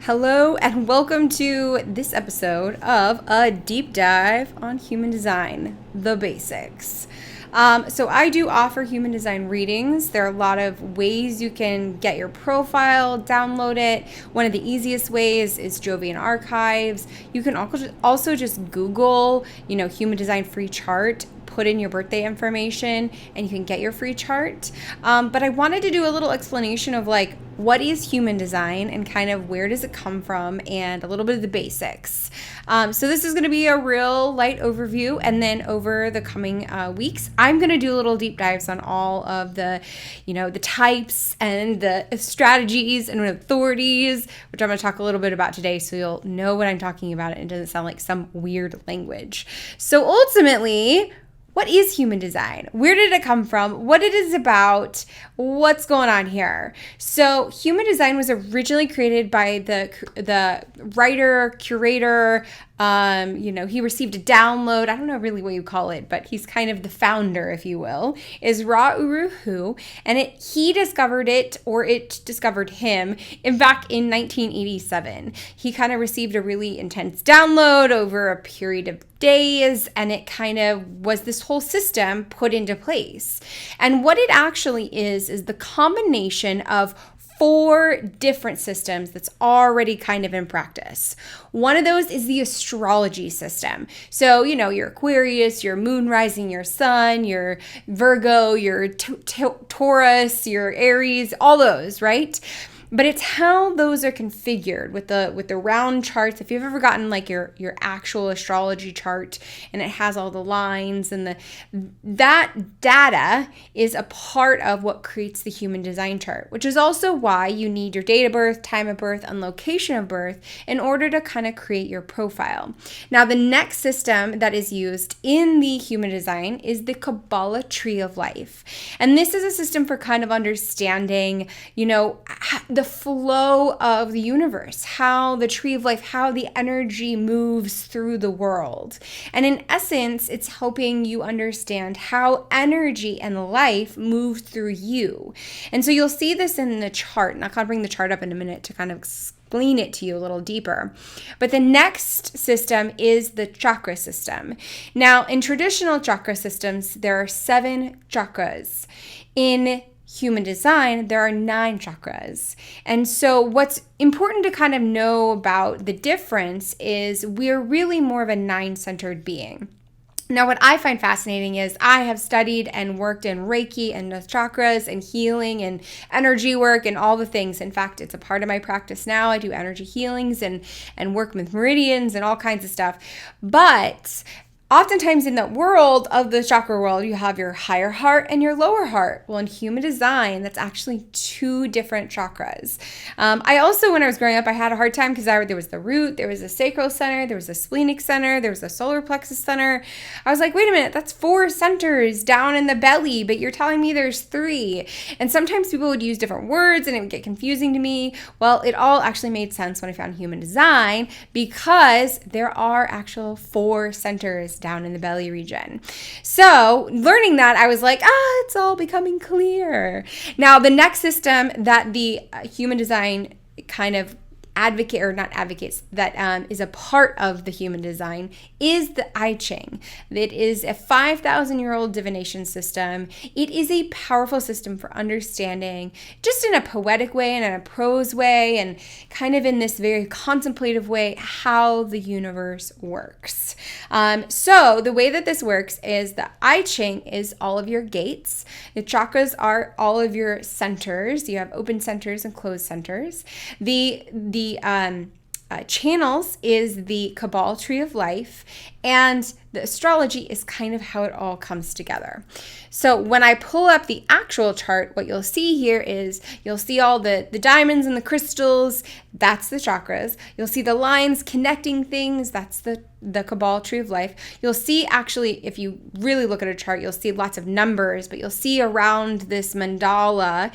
Hello, and welcome to this episode of a deep dive on human design, the basics. So, I do offer human design readings. There are a lot of ways you can get your profile, download it. One of the easiest ways is Jovian Archives. You can also just Google, human design free chart, put in your birthday information, and you can get your free chart. But I wanted to do a little explanation of what is human design and kind of where does it come from and a little bit of the basics. So this is going to be a real light overview, and then over the coming weeks, I'm going to do little deep dives on all of the, the types and the strategies and authorities, which I'm going to talk a little bit about today, so you'll know what I'm talking about and it doesn't sound like some weird language. So ultimately, what is human design? Where did it come from? What it is about? What's going on here? So human design was originally created by the writer, curator. He received a download. I don't know really what you call it, but he's kind of the founder, if you will, is Ra Uru Hu. And he discovered it, or it discovered him, back in 1987. He kind of received a really intense download over a period of days, and it kind of was this whole system put into place. And what it actually is the combination of 4 different systems that's already kind of in practice. One of those is the astrology system. So, your Aquarius, your moon rising, your sun, your Virgo, your Taurus, your Aries, all those, right? But it's how those are configured with the round charts. If you've ever gotten your actual astrology chart and it has all the lines and that data is a part of what creates the human design chart, which is also why you need your date of birth, time of birth, and location of birth in order to kind of create your profile. Now, the next system that is used in the human design is the Kabbalah Tree of Life. And this is a system for kind of understanding, the flow of the universe, how the tree of life, how the energy moves through the world. And in essence, it's helping you understand how energy and life move through you. And so you'll see this in the chart, and I'll kind of bring the chart up in a minute to kind of explain it to you a little deeper. But the next system is the chakra system. Now, in traditional chakra systems, there are 7 chakras. In human design, there are 9 chakras. And so what's important to kind of know about the difference is we're really more of a 9-centered being. Now, what I find fascinating is I have studied and worked in Reiki and the chakras and healing and energy work and all the things. In fact, it's a part of my practice now. I do energy healings and work with meridians and all kinds of stuff. But oftentimes in the world of the chakra world, you have your higher heart and your lower heart. Well, in human design, that's actually 2 different chakras. I also, when I was growing up, I had a hard time because there was the root, there was a sacral center, there was a splenic center, there was a solar plexus center. I was like, wait a minute, that's 4 centers down in the belly, but you're telling me there's 3. And sometimes people would use different words and it would get confusing to me. Well, it all actually made sense when I found human design because there are actual 4 centers down in the belly region. So learning that, I was like, it's all becoming clear. Now, the next system that the human design kind of is a part of the human design is the I Ching. It is a 5,000-year-old divination system. It is a powerful system for understanding, just in a poetic way and in a prose way and kind of in this very contemplative way, how the universe works. So the way that this works is the I Ching is all of your gates. The chakras are all of your centers. You have open centers and closed centers. The channels is the Kabbalah Tree of Life, and the astrology is kind of how it all comes together. So when I pull up the actual chart, what you'll see here is you'll see all the diamonds and the crystals. That's the chakras. You'll see the lines connecting things. That's the Kabbalah Tree of Life. You'll see, actually, if you really look at a chart, you'll see lots of numbers, but you'll see around this mandala,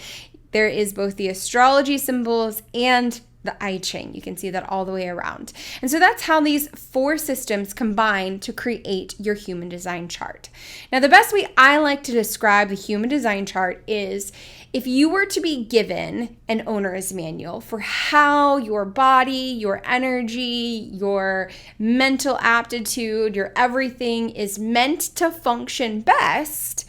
there is both the astrology symbols and the I Ching. You can see that all the way around. And so that's how these 4 systems combine to create your human design chart. Now, the best way I like to describe the human design chart is if you were to be given an owner's manual for how your body, your energy, your mental aptitude, your everything is meant to function best,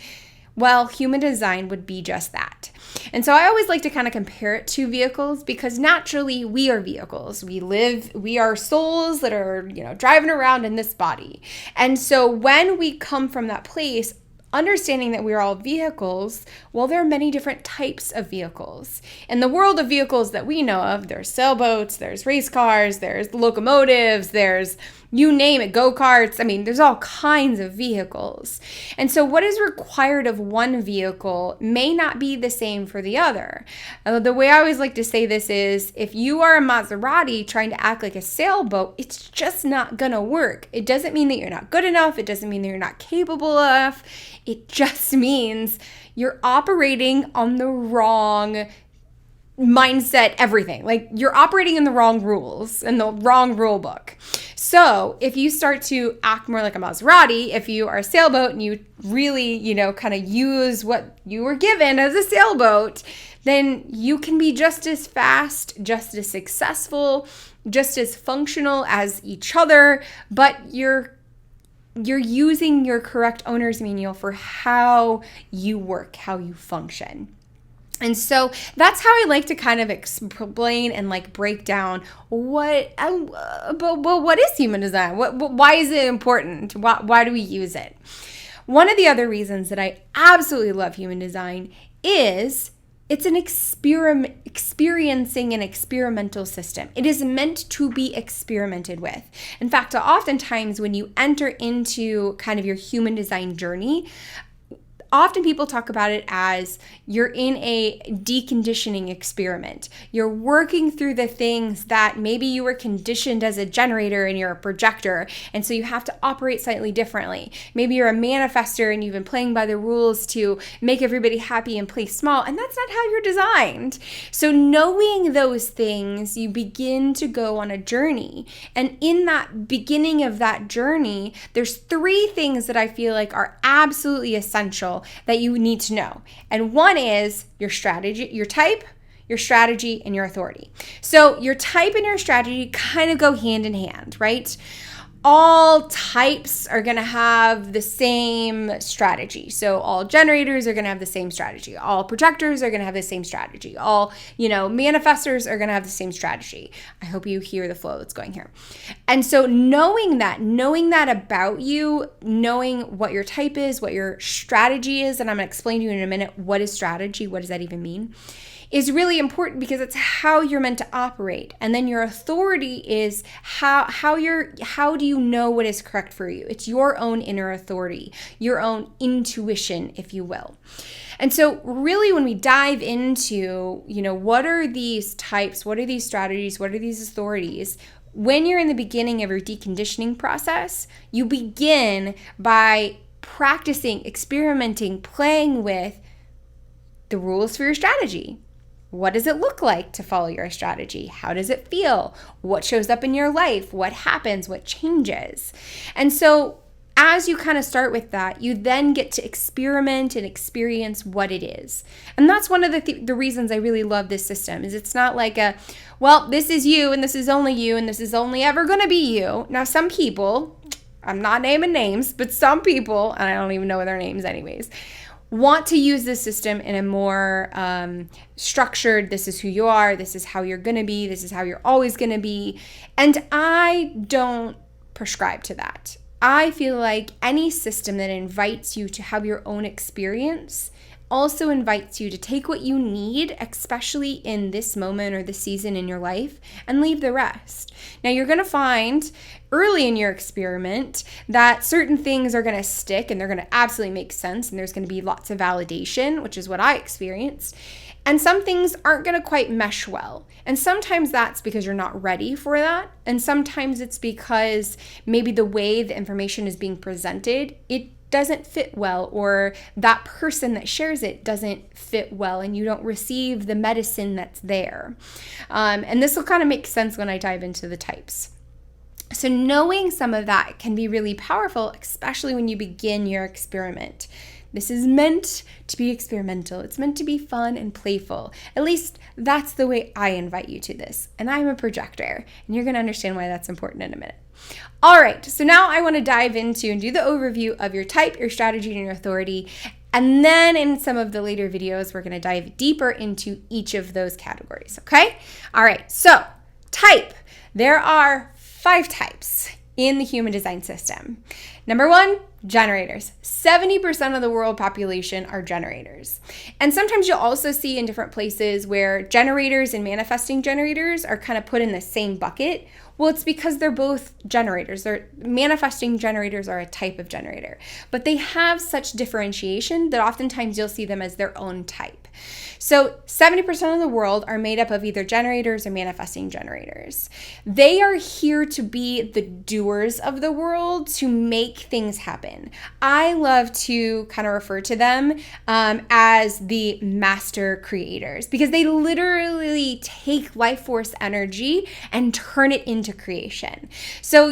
well, human design would be just that. And so I always like to kind of compare it to vehicles because naturally we are vehicles. We are souls that are, driving around in this body. And so when we come from that place, understanding that we're all vehicles, well, there are many different types of vehicles. In the world of vehicles that we know of, there's sailboats, there's race cars, there's locomotives, there's you name it, go-karts. I mean, there's all kinds of vehicles. And so what is required of one vehicle may not be the same for the other. The way I always like to say this is if you are a Maserati trying to act like a sailboat, it's just not gonna work. It doesn't mean that you're not good enough. It doesn't mean that you're not capable enough. It just means you're operating on the wrong mindset, everything. Like you're operating in the wrong rules, in the wrong rule book. So if you start to act more like a Maserati, if you are a sailboat and you really, kind of use what you were given as a sailboat, then you can be just as fast, just as successful, just as functional as each other, but you're using your correct owner's manual for how you work, how you function. And so that's how I like to kind of explain and break down what is human design? Why is it important? Why do we use it? One of the other reasons that I absolutely love human design is it's an experiencing an experimental system. It is meant to be experimented with. In fact, oftentimes when you enter into kind of your human design journey, often people talk about it as you're in a deconditioning experiment. You're working through the things that maybe you were conditioned as a generator and you're a projector, and so you have to operate slightly differently. Maybe you're a manifester and you've been playing by the rules to make everybody happy and play small, and that's not how you're designed. So knowing those things, you begin to go on a journey. And in that beginning of that journey, there's 3 things that I feel like are absolutely essential that you need to know. And one is your strategy, your type, your strategy, and your authority. So your type and your strategy kind of go hand in hand, right? All types are going to have the same strategy. So all generators are going to have the same strategy. All projectors are going to have the same strategy. All, manifestors are going to have the same strategy. I hope you hear the flow that's going here. And so knowing that about you, knowing what your type is, what your strategy is, and I'm going to explain to you in a minute what is strategy, what does that even mean, is really important because it's how you're meant to operate. And then your authority is how do you know what is correct for you? It's your own inner authority, your own intuition, if you will. And so really when we dive into, what are these types, what are these strategies, what are these authorities, when you're in the beginning of your deconditioning process, you begin by practicing, experimenting, playing with the rules for your strategy. What does it look like to follow your strategy? How does it feel? What shows up in your life? What happens? What changes? And so as you kind of start with that, you then get to experiment and experience what it is. And that's one of the reasons I really love this system is it's not like this is you and this is only you and this is only ever going to be you. Now, some people, I'm not naming names, but some people, and I don't even know their names anyways, want to use this system in a more structured, this is who you are, this is how you're going to be, this is how you're always going to be. And I don't prescribe to that. I feel like any system that invites you to have your own experience also invites you to take what you need, especially in this moment or this season in your life, and leave the rest. Now, you're going to find early in your experiment that certain things are going to stick and they're going to absolutely make sense, and there's going to be lots of validation, which is what I experienced. And some things aren't going to quite mesh well. And sometimes that's because you're not ready for that. And sometimes it's because maybe the way the information is being presented, it doesn't fit well, or that person that shares it doesn't fit well, and you don't receive the medicine that's there. And this will kind of make sense when I dive into the types. So knowing some of that can be really powerful, especially when you begin your experiment. This is meant to be experimental. It's meant to be fun and playful. At least that's the way I invite you to this. And I'm a projector, and you're going to understand why that's important in a minute. All right, so now I want to dive into and do the overview of your type, your strategy, and your authority. And then in some of the later videos, we're going to dive deeper into each of those categories, okay? All right, so type. There are 5 types in the human design system. Number 1, generators. 70% of the world population are generators. And sometimes you'll also see in different places where generators and manifesting generators are kind of put in the same bucket. Well, it's because they're both generators. Manifesting generators are a type of generator, but they have such differentiation that oftentimes you'll see them as their own type. So 70% of the world are made up of either generators or manifesting generators. They are here to be the doers of the world, to make things happen. I love to kind of refer to them as the master creators, because they literally take life force energy and turn it into creation. So,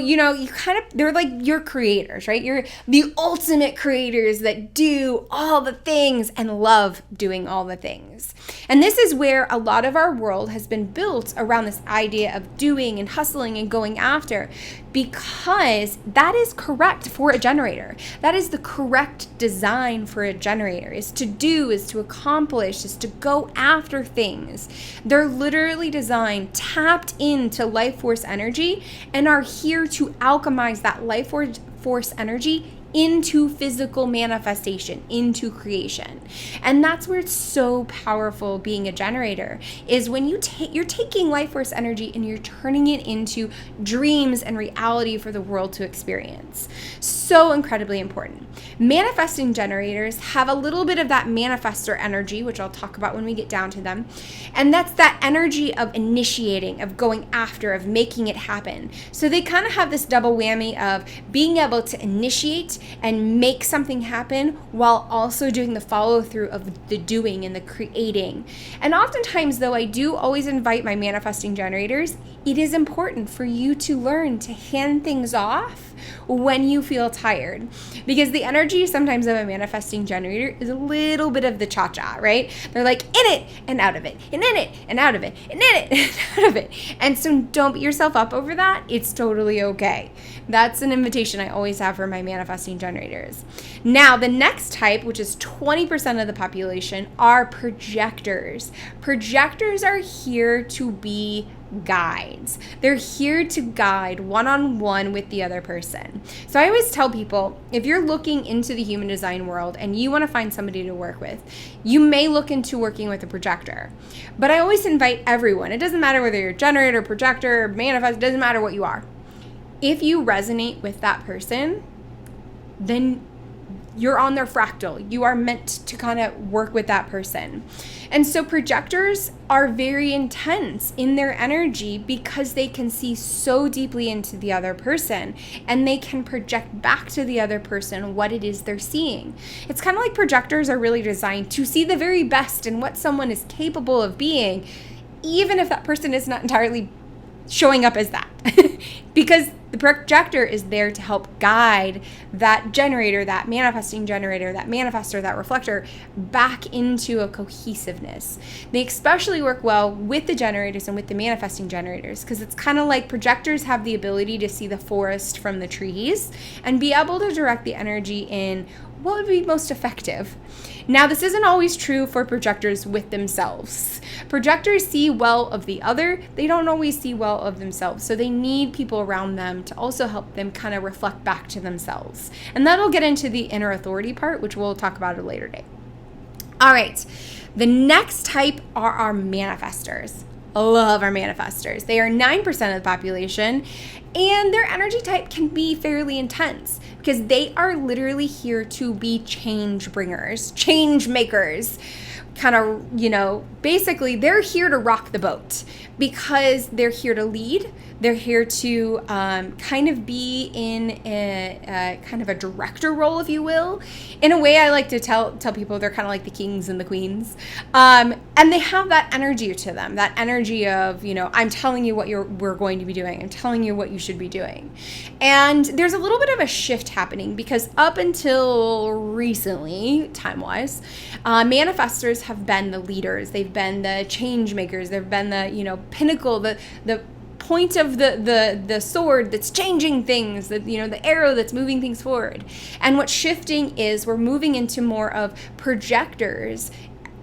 they're like your creators, right? You're the ultimate creators that do all the things and love doing all the things. And this is where a lot of our world has been built around this idea of doing and hustling and going after, because that is correct for a generator. That is the correct design for a generator, is to do, is to accomplish, is to go after things. They're literally designed, tapped into life force energy, and are here to alchemize that life force energy into physical manifestation, into creation. And that's where it's so powerful being a generator, is when you're taking life force energy and you're turning it into dreams and reality for the world to experience. So incredibly important. Manifesting generators have a little bit of that manifestor energy, which I'll talk about when we get down to them. And that's that energy of initiating, of going after, of making it happen. So they kind of have this double whammy of being able to initiate and make something happen while also doing the follow through of the doing and the creating. And oftentimes, though, I do always invite my manifesting generators, it is important for you to learn to hand things off when you feel tired, because the energy sometimes of a manifesting generator is a little bit of the cha-cha, right? They're like in it and out of it, and in it and out of it, and in it and out of it. And so don't beat yourself up over that. It's totally okay. That's an invitation I always have for my manifesting generators. Now, the next type, which is 20% of the population, are projectors. Projectors are here to be guides. They're here to guide one-on-one with the other person. So I always tell people, if you're looking into the human design world and you want to find somebody to work with, you may look into working with a projector. But I always invite everyone. It doesn't matter whether you're a generator, projector, manifest, it doesn't matter what you are. If you resonate with that person, then you're on their fractal. You are meant to kind of work with that person. And so projectors are very intense in their energy because they can see so deeply into the other person, and they can project back to the other person what it is they're seeing. It's kind of like projectors are really designed to see the very best in what someone is capable of being, even if that person is not entirely showing up as that. Because the projector is there to help guide that generator, that manifesting generator, that manifestor, that reflector back into a cohesiveness. They especially work well with the generators and with the manifesting generators, because it's kind of like projectors have the ability to see the forest from the trees and be able to direct the energy in what would be most effective. Now, this isn't always true for projectors with themselves. Projectors see well of the other. They don't always see well of themselves. So they need people around them to also help them kind of reflect back to themselves. And that'll get into the inner authority part, which we'll talk about at a later date. All right. The next type are our manifestors. I love our manifestors. They are 9% of the population, and their energy type can be fairly intense because they are literally here to be change bringers, change makers. kind of, basically they're here to rock the boat because they're here to lead. They're here to kind of be in a kind of a director role, if you will. In a way, I like to tell people they're kind of like the kings and the queens. And they have that energy to them, that energy of, I'm telling you what we're going to be doing. I'm telling you what you should be doing. And there's a little bit of a shift happening because up until recently, time-wise, manifestors have been the leaders. They've been the change makers. They've been the, pinnacle, the point of the sword that's changing things, the arrow that's moving things forward. And what's shifting is we're moving into more of projectors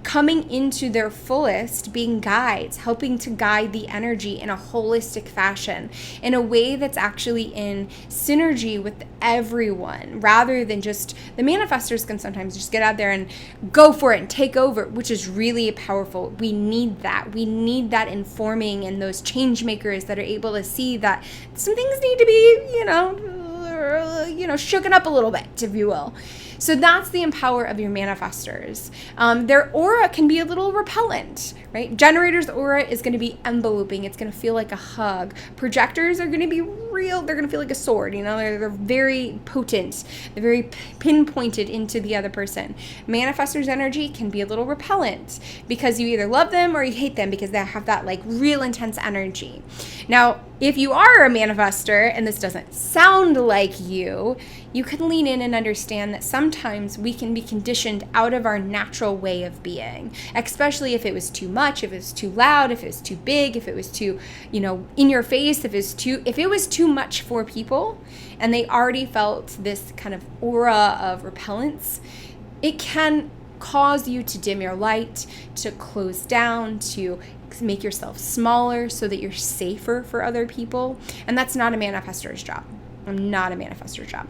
coming into their fullest, being guides, helping to guide the energy in a holistic fashion, in a way that's actually in synergy with everyone, rather than just the manifestors can sometimes just get out there and go for it and take over, which is really powerful. We need that. We need that informing and those change makers that are able to see that some things need to be, shooken up a little bit, if you will. So that's the empower of your manifestors. Their aura can be a little repellent, right? Generators' aura is going to be enveloping. It's going to feel like a hug. Projectors are going to be real. They're going to feel like a sword. They're very potent. They're very pinpointed into the other person. Manifestors' energy can be a little repellent because you either love them or you hate them because they have that like real intense energy. Now, if you are a manifestor and this doesn't sound like you can lean in and understand that sometimes we can be conditioned out of our natural way of being, especially if it was too much, if it was too loud, if it was too big, if it was too, in your face, if it was too much for people and they already felt this kind of aura of repellence, it can cause you to dim your light, to close down, to make yourself smaller so that you're safer for other people. And that's not a manifestor's job. I'm not a manifestor job.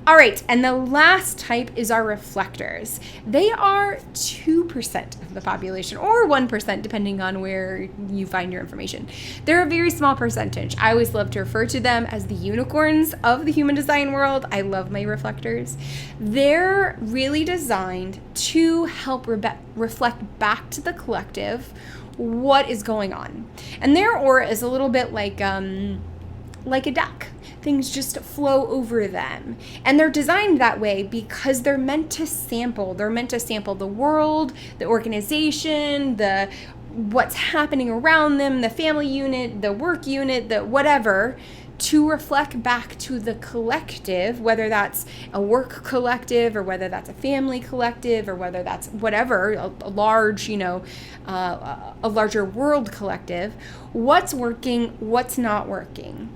All right, and the last type is our reflectors. They are 2% of the population, or 1%, depending on where you find your information. They're a very small percentage. I always love to refer to them as the unicorns of the human design world. I love my reflectors. They're really designed to help reflect back to the collective what is going on. And their aura is a little bit like a duck. Things just flow over them. And they're designed that way because they're meant to sample. They're meant to sample the world, the organization, what's happening around them, the family unit, the work unit, the whatever, to reflect back to the collective, whether that's a work collective or whether that's a family collective or whether that's whatever, a large, a larger world collective, what's working, what's not working.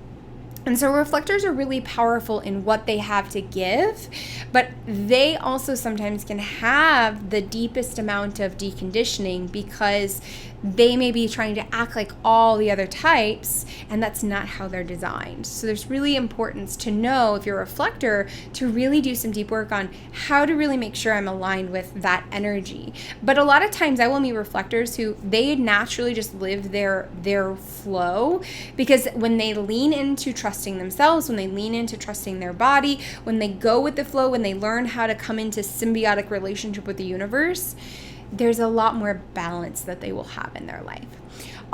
And so reflectors are really powerful in what they have to give, but they also sometimes can have the deepest amount of deconditioning because they may be trying to act like all the other types, and that's not how they're designed. So there's really importance to know, if you're a reflector, to really do some deep work on how to really make sure I'm aligned with that energy. But a lot of times I will meet reflectors who they naturally just live their flow, because when they lean into trusting themselves, when they lean into trusting their body, when they go with the flow, when they learn how to come into symbiotic relationship with the universe, there's a lot more balance that they will have in their life.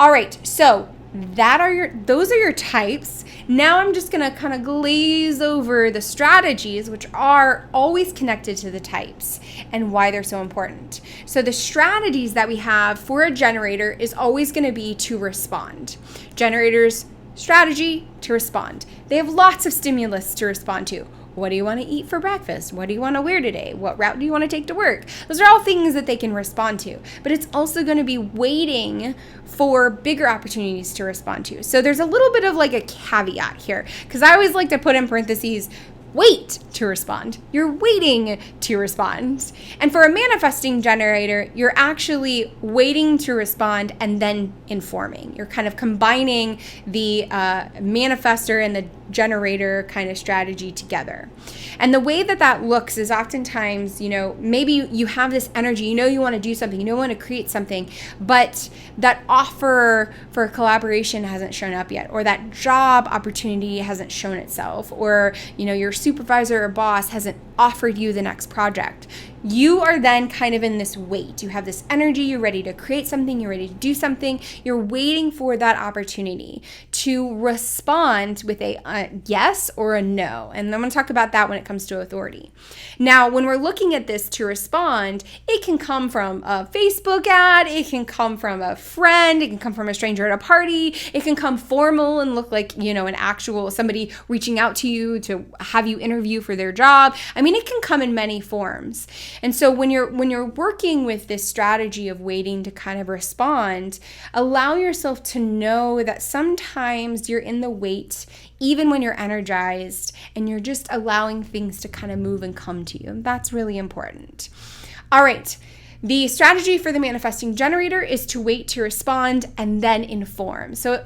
All right, so those are your types. Now I'm just gonna kind of glaze over the strategies, which are always connected to the types and why they're so important. So the strategies that we have for a generator is always gonna be to respond. Generators' strategy to respond. They have lots of stimulus to respond to. What do you want to eat for breakfast? What do you want to wear today? What route do you want to take to work? Those are all things that they can respond to. But it's also going to be waiting for bigger opportunities to respond to. So there's a little bit of like a caveat here, because I always like to put in parentheses, wait to respond. You're waiting to respond. And for a manifesting generator, you're actually waiting to respond and then informing. You're kind of combining the manifestor and the generator kind of strategy together. And the way that looks is oftentimes, maybe you have this energy, you want to do something, you want to create something, but that offer for collaboration hasn't shown up yet, or that job opportunity hasn't shown itself, or, you're supervisor or boss hasn't offered you the next project. You are then kind of in this wait. You have this energy, you're ready to create something, you're ready to do something. You're waiting for that opportunity to respond with a yes or a no. And I'm going to talk about that when it comes to authority. Now, when we're looking at this to respond, it can come from a Facebook ad, it can come from a friend, it can come from a stranger at a party, it can come formal and look like, an actual somebody reaching out to you to have you interview for their job. I mean, it can come in many forms. And so when you're working with this strategy of waiting to kind of respond, allow yourself to know that sometimes you're in the wait, even when you're energized, and you're just allowing things to kind of move and come to you. And that's really important. All right. The strategy for the manifesting generator is to wait to respond and then inform. So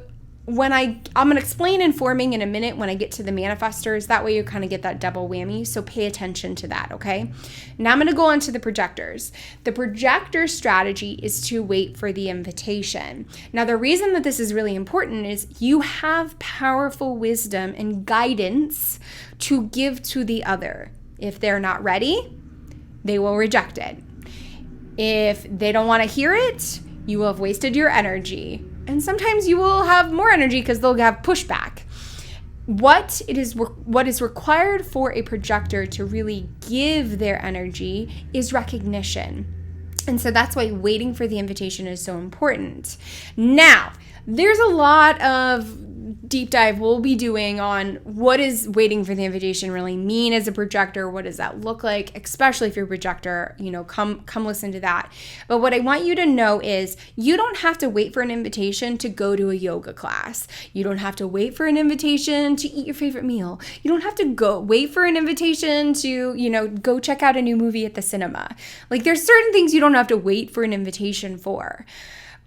I'm going to explain informing in a minute when I get to the manifestors. That way you kind of get that double whammy. So pay attention to that, okay? Now I'm going to go on to the projectors. The projector strategy is to wait for the invitation. Now the reason that this is really important is you have powerful wisdom and guidance to give to the other. If they're not ready, they will reject it. If they don't want to hear it, you will have wasted your energy. And sometimes you will have more energy because they'll have pushback. What is required for a projector to really give their energy is recognition. And so that's why waiting for the invitation is so important. Now, there's a lot of deep dive we'll be doing on what does waiting for the invitation really mean as a projector? What does that look like? Especially if you're a projector, come listen to that. But what I want you to know is you don't have to wait for an invitation to go to a yoga class. You don't have to wait for an invitation to eat your favorite meal. You don't have to wait for an invitation to, go check out a new movie at the cinema. Like there's certain things you don't have to wait for an invitation for.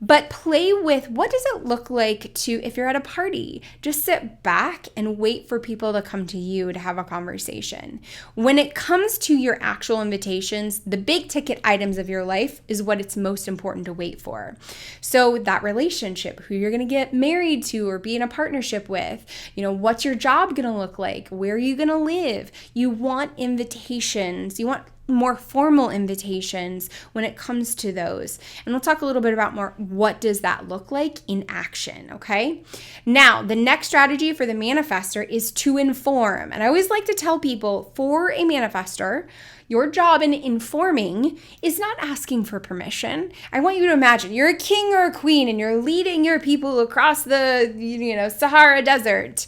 But play with what does it look like to, if you're at a party, just sit back and wait for people to come to you to have a conversation. When it comes to your actual invitations, the big ticket items of your life is what it's most important to wait for. So that relationship, who you're going to get married to or be in a partnership with, what's your job going to look like? Where are you going to live? You want invitations. You want more formal invitations when it comes to those. And we'll talk a little bit about more what does that look like in action, okay? Now, the next strategy for the manifestor is to inform. And I always like to tell people, for a manifestor, your job in informing is not asking for permission. I want you to imagine you're a king or a queen and you're leading your people across the, Sahara Desert.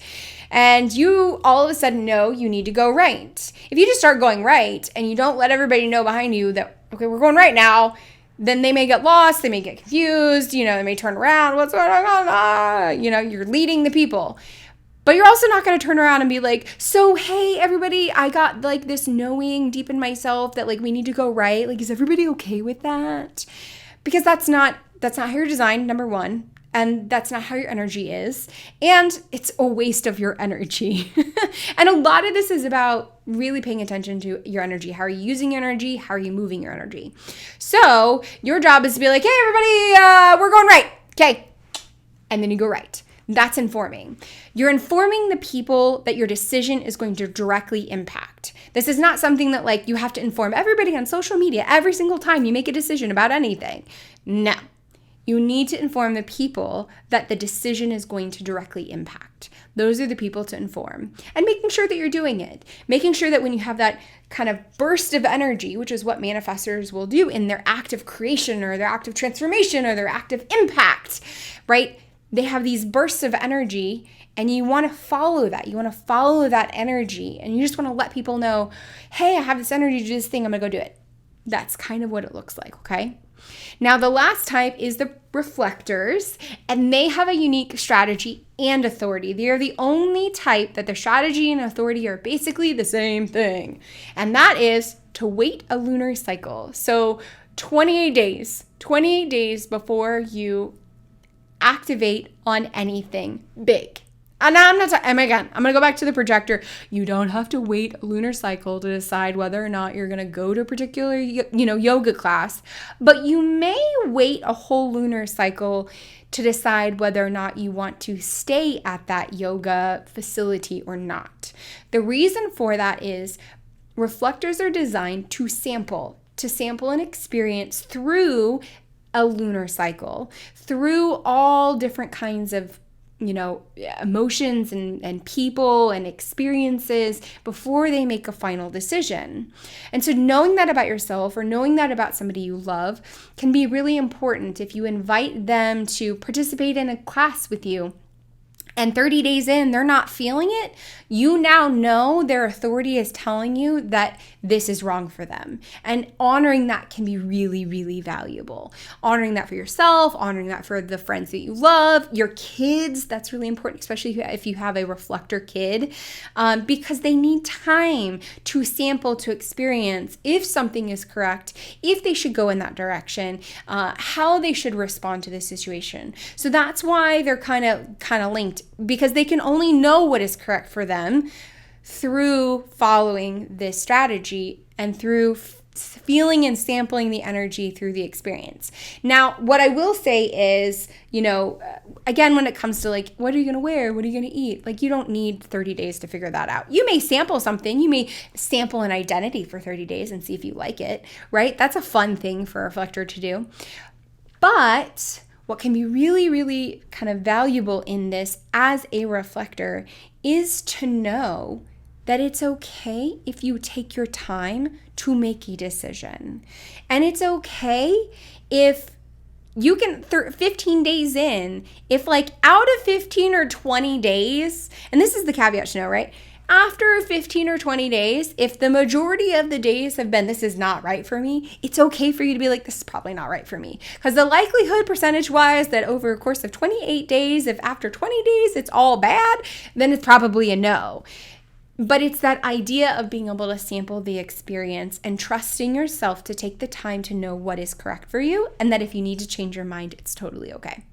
And you all of a sudden know you need to go right. If you just start going right and you don't let everybody know behind you that, okay, we're going right now, then they may get lost, they may get confused, they may turn around, what's going on? You're leading the people. But you're also not going to turn around and be like, so, hey, everybody, I got like this knowing deep in myself that like we need to go right. Like, is everybody okay with that? Because that's not how you're designed, number one. And that's not how your energy is. And it's a waste of your energy. And a lot of this is about really paying attention to your energy. How are you using your energy? How are you moving your energy? So your job is to be like, hey, everybody, we're going right. Okay. And then you go right. That's informing. You're informing the people that your decision is going to directly impact. This is not something that like you have to inform everybody on social media every single time you make a decision about anything. No. You need to inform the people that the decision is going to directly impact. Those are the people to inform. And making sure that you're doing it. Making sure that when you have that kind of burst of energy, which is what manifestors will do in their act of creation or their act of transformation or their act of impact, right? They have these bursts of energy and you want to follow that. You want to follow that energy and you just want to let people know, hey, I have this energy to do this thing. I'm going to go do it. That's kind of what it looks like, okay? Now, the last type is the reflectors, and they have a unique strategy and authority. They are the only type that the strategy and authority are basically the same thing, and that is to wait a lunar cycle. So 28 days before you activate on anything big. And now I'm going to go back to the projector. You don't have to wait a lunar cycle to decide whether or not you're going to go to a particular, yoga class. But you may wait a whole lunar cycle to decide whether or not you want to stay at that yoga facility or not. The reason for that is reflectors are designed to sample an experience through a lunar cycle, through all different kinds of emotions and people and experiences before they make a final decision. And so knowing that about yourself or knowing that about somebody you love can be really important if you invite them to participate in a class with you. And 30 days in, they're not feeling it. You now know their authority is telling you that this is wrong for them. And honoring that can be really, really valuable. Honoring that for yourself, honoring that for the friends that you love, your kids. That's really important, especially if you have a reflector kid, because they need time to sample, to experience if something is correct, if they should go in that direction, how they should respond to the situation. So that's why they're kind of linked, because they can only know what is correct for them through following this strategy and through feeling and sampling the energy through the experience. Now, what I will say is, again, when it comes to like, what are you going to wear? What are you going to eat? Like, you don't need 30 days to figure that out. You may sample something. You may sample an identity for 30 days and see if you like it, right? That's a fun thing for a reflector to do. But what can be really, really kind of valuable in this as a reflector is to know that it's okay if you take your time to make a decision. And it's okay if you can, 15 days in, if like out of 15 or 20 days, and this is the caveat to know, right? After 15 or 20 days, if the majority of the days have been, this is not right for me, it's okay for you to be like, this is probably not right for me. Because the likelihood percentage-wise that over a course of 28 days, if after 20 days it's all bad, then it's probably a no. But it's that idea of being able to sample the experience and trusting yourself to take the time to know what is correct for you, and that if you need to change your mind, it's totally okay.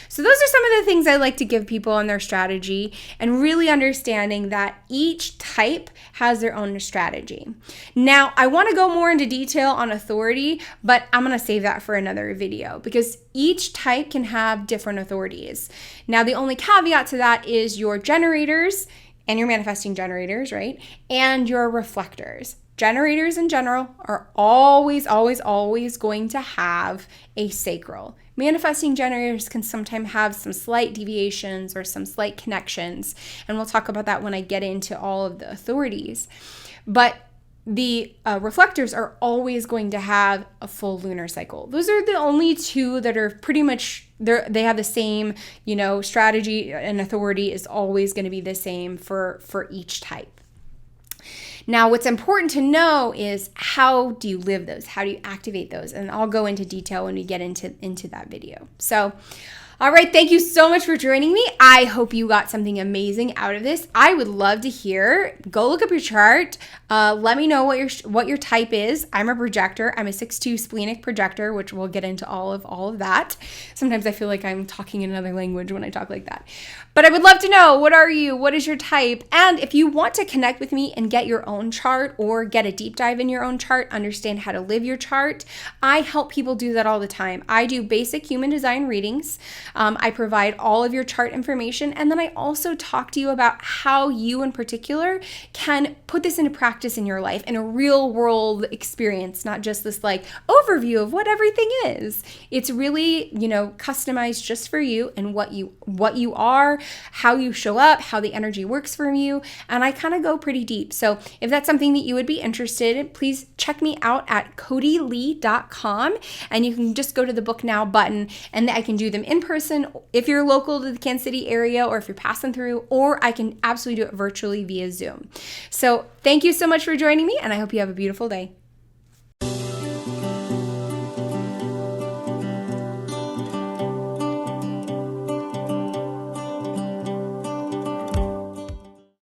So those are some of the things I like to give people on their strategy, and really understanding that each type has their own strategy. Now, I want to go more into detail on authority, but I'm going to save that for another video because each type can have different authorities. Now, the only caveat to that is your generators and your manifesting generators, right? And your reflectors. Generators in general are always, always, always going to have a sacral. Manifesting generators can sometimes have some slight deviations or some slight connections, and we'll talk about that when I get into all of the authorities. But the reflectors are always going to have a full lunar cycle. Those are the only two that are pretty much, they have the same, strategy, and authority is always going to be the same for each type. Now, what's important to know is how do you live those? How do you activate those? And I'll go into detail when we get into that video. So, all right, thank you so much for joining me. I hope you got something amazing out of this. I would love to hear. Go look up your chart. Let me know what your type is. I'm a projector. I'm a 6'2" splenic projector, which we'll get into all of that. Sometimes I feel like I'm talking in another language when I talk like that. But I would love to know, what are you? What is your type? And if you want to connect with me and get your own chart or get a deep dive in your own chart, understand how to live your chart, I help people do that all the time. I do basic human design readings. I provide all of your chart information, and then I also talk to you about how you in particular can put this into practice in your life in a real world experience, not just this like overview of what everything is. It's really, customized just for you and what you are, how you show up, how the energy works for you, and I kind of go pretty deep. So if that's something that you would be interested in, please check me out at CodyLee.com, and you can just go to the Book Now button, and I can do them in person if you're local to the Kansas City area, or if you're passing through, or I can absolutely do it virtually via Zoom. So thank you so much for joining me, and I hope you have a beautiful day.